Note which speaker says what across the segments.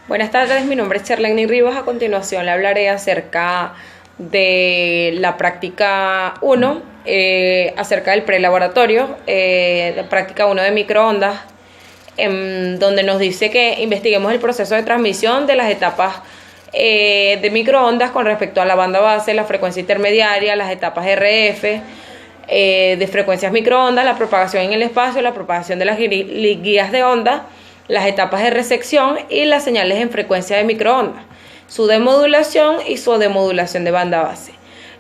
Speaker 1: Buenas tardes, mi nombre es Charlene Rivas. A continuación le hablaré acerca de la práctica 1, acerca del prelaboratorio, la práctica 1 de microondas, donde nos dice que investiguemos el proceso de transmisión de las etapas de microondas con respecto a la banda base, la frecuencia intermediaria, las etapas RF, de frecuencias microondas, la propagación en el espacio, la propagación de las guías de onda, las etapas de recepción y las señales en frecuencia de microondas, su demodulación y su demodulación de banda base.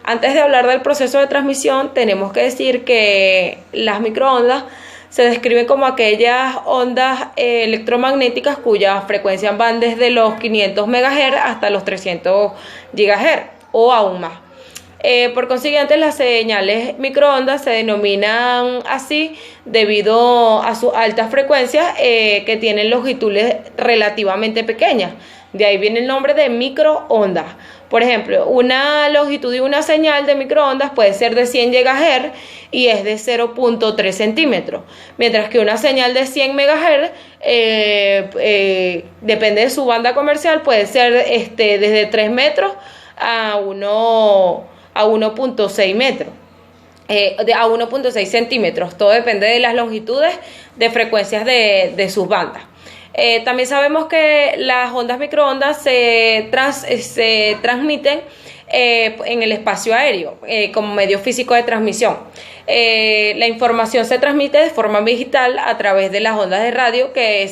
Speaker 1: Antes de hablar del proceso de transmisión, tenemos que decir que las microondas se describen como aquellas ondas electromagnéticas cuyas frecuencias van desde los 500 MHz hasta los 300 GHz o aún más. Por consiguiente, las señales microondas se denominan así debido a sus altas frecuencias que tienen longitudes relativamente pequeñas. De ahí viene el nombre de microondas. Por ejemplo, una longitud de una señal de microondas puede ser de 100 GHz y es de 0.3 centímetros, mientras que una señal de 100 MHz, depende de su banda comercial, puede ser desde 3 metros a 1.6 metros, a 1.6 centímetros. Todo depende de las longitudes de frecuencias de sus bandas. También sabemos que las ondas microondas se transmiten en el espacio aéreo como medio físico de transmisión. La información se transmite de forma digital a través de las ondas de radio que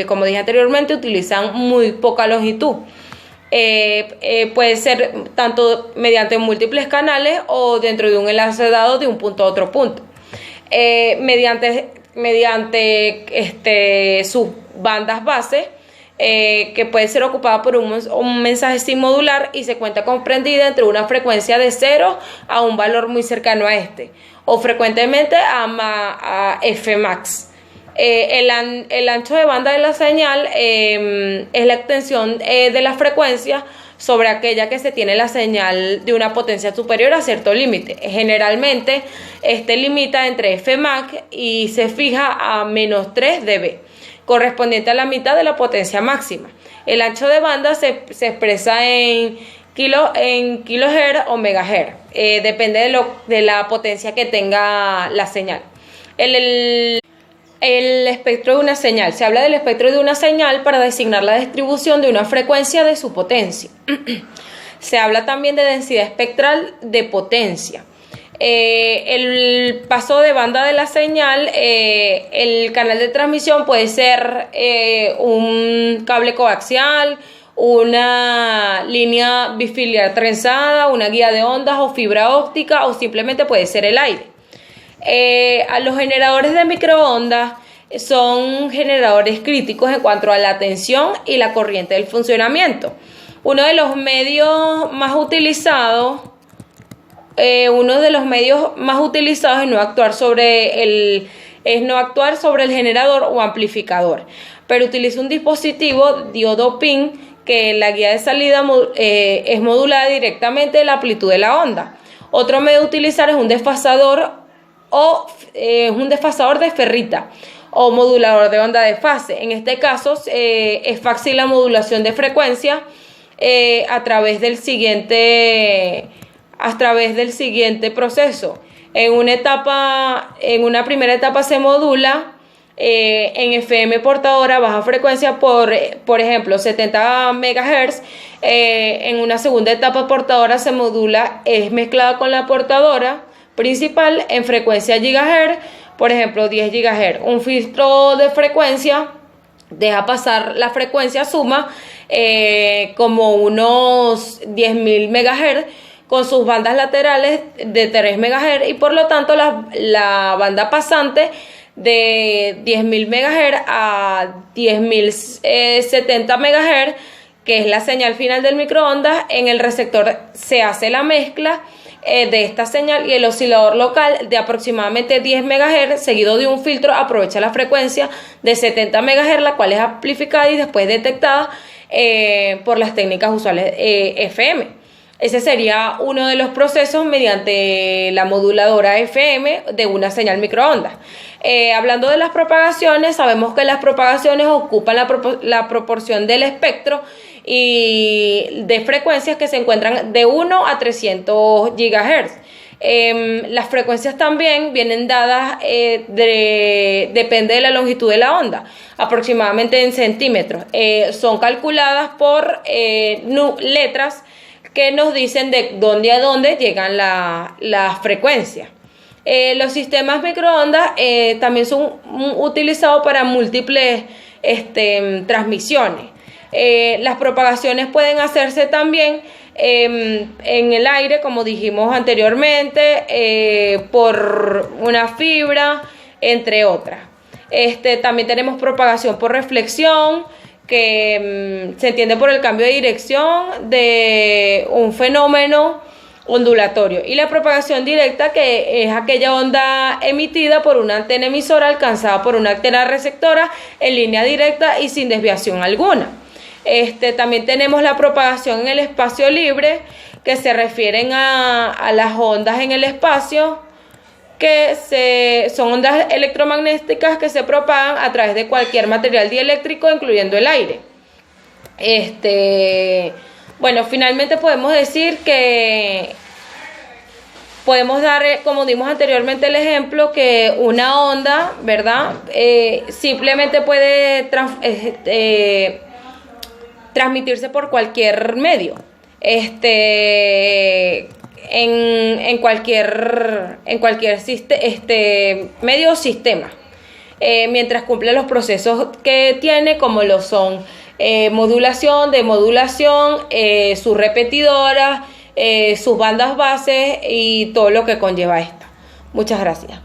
Speaker 1: como dije anteriormente, utilizan muy poca longitud. Puede ser tanto mediante múltiples canales o dentro de un enlace dado de un punto a otro punto. Mediante sus bandas base, que puede ser ocupada por un mensaje sin modular y se cuenta comprendida entre una frecuencia de 0 a un valor muy cercano a o frecuentemente a Fmax. El ancho de banda de la señal es la extensión de la frecuencia sobre aquella que se tiene la señal de una potencia superior a cierto límite. Generalmente limita entre Fmax y se fija a menos 3 dB, correspondiente a la mitad de la potencia máxima. El ancho de banda se expresa en kilohertz o megahertz, depende de la potencia que tenga la señal. El espectro de una señal. Se habla del espectro de una señal para designar la distribución de una frecuencia de su potencia. Se habla también de densidad espectral de potencia. El paso de banda de la señal, el canal de transmisión puede ser un cable coaxial, una línea bifiliar trenzada, una guía de ondas o fibra óptica, o simplemente puede ser el aire. A los generadores de microondas son generadores críticos en cuanto a la tensión y la corriente del funcionamiento. Uno de los medios más utilizados es no actuar sobre el generador o amplificador, pero utiliza un dispositivo diodo PIN que la guía de salida es modulada directamente de la amplitud de la onda. Otro medio de utilizar es un desfasador de ferrita o modulador de onda de fase. En este caso es fácil la modulación de frecuencia a través del siguiente proceso. En una primera etapa se modula en FM portadora baja frecuencia por ejemplo 70 MHz. En una segunda etapa portadora se modula, es mezclada con la portadora principal en frecuencia gigahertz, por ejemplo 10 GHz. Un filtro de frecuencia deja pasar la frecuencia suma como unos 10.000 MHz con sus bandas laterales de 3 MHz y por lo tanto la banda pasante de 10.000 MHz a 10.070 MHz, que es la señal final del microondas. En el receptor se hace la mezcla de esta señal y el oscilador local de aproximadamente 10 MHz seguido de un filtro aprovecha la frecuencia de 70 MHz, la cual es amplificada y después detectada por las técnicas usuales FM. Ese sería uno de los procesos mediante la moduladora FM de una señal microondas. Hablando de las propagaciones, sabemos que las propagaciones ocupan la proporción del espectro y de frecuencias que se encuentran de 1 a 300 GHz. Las frecuencias también vienen dadas, depende de la longitud de la onda, aproximadamente en centímetros. Son calculadas por letras que nos dicen de dónde a dónde llegan las frecuencias. Los sistemas microondas también son utilizados para múltiples transmisiones. Las propagaciones pueden hacerse también en el aire, como dijimos anteriormente, por una fibra, entre otras. También tenemos propagación por reflexión, que se entiende por el cambio de dirección de un fenómeno ondulatorio, y la propagación directa, que es aquella onda emitida por una antena emisora alcanzada por una antena receptora en línea directa y sin desviación alguna. También tenemos la propagación en el espacio libre, que se refieren a las ondas en el espacio, que son ondas electromagnéticas que se propagan a través de cualquier material dieléctrico, incluyendo el aire. Bueno, finalmente podemos decir que podemos dar, como dimos anteriormente el ejemplo, que una onda, ¿verdad? Simplemente puede transmitirse por cualquier medio. En cualquier medio o sistema, mientras cumple los procesos que tiene, como lo son modulación, demodulación, sus repetidoras, sus bandas bases y todo lo que conlleva esto. Muchas gracias.